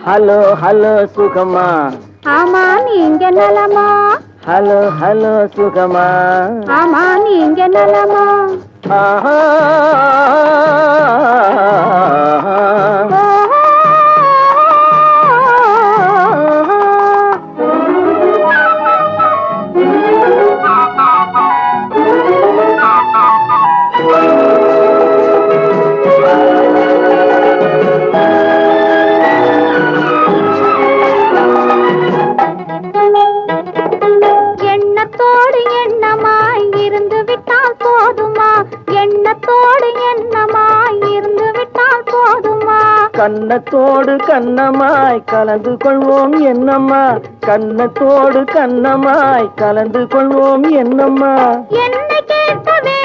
Hello hello சுகமா, ஆமா நீங்க நலமா? ஹலோ ஹலோ சுகமா, ஆமா நீங்க நலமா? ஆஹா எண்ணத்தோடு எண்ணமாய் இருந்து விட்டால் போதுமா? எண்ணத்தோடு எண்ணமாய் இருந்து விட்டால் போதுமா? கண்ணத்தோடு கண்ணமாய் கலந்து கொள்வோம் என்னம்மா, கண்ணத்தோடு கண்ணமாய் கலந்து கொள்வோம் என்னம்மா. என்னை கேட்கவே